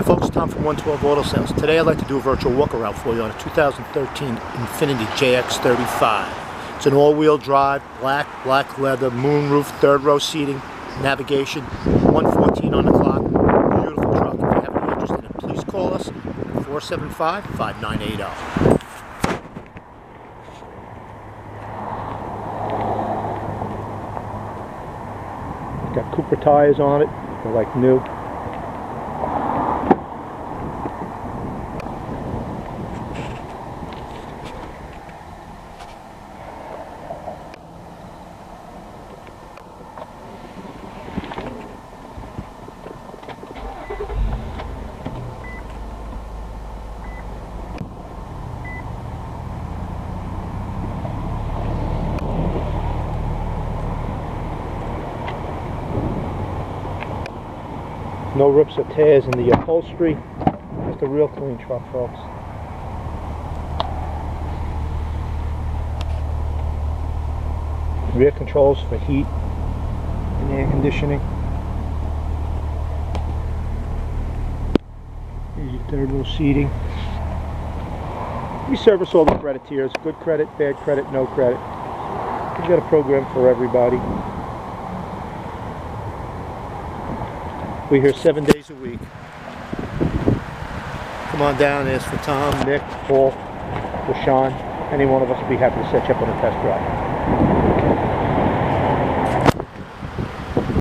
Folks, Tom from 112 Auto Sales. Today I'd like to do a virtual walk around for you on a 2013 Infiniti JX35. It's an all-wheel drive, black leather, moonroof, third row seating, navigation, 114 on the clock. Beautiful truck. If you have any interest in it, please call us at 475-5980. Got Cooper tires on it. They're like new. No rips or tears in the upholstery. Just a real clean truck, folks. Rear controls for heat and air conditioning. Here's your third row seating. We service all the credit tiers. Good credit, bad credit, no credit. We've got a program for everybody. We're here 7 days a week. Come on down and ask for Tom, Nick, Paul, or Sean. Any one of us will be happy to set you up on a test drive.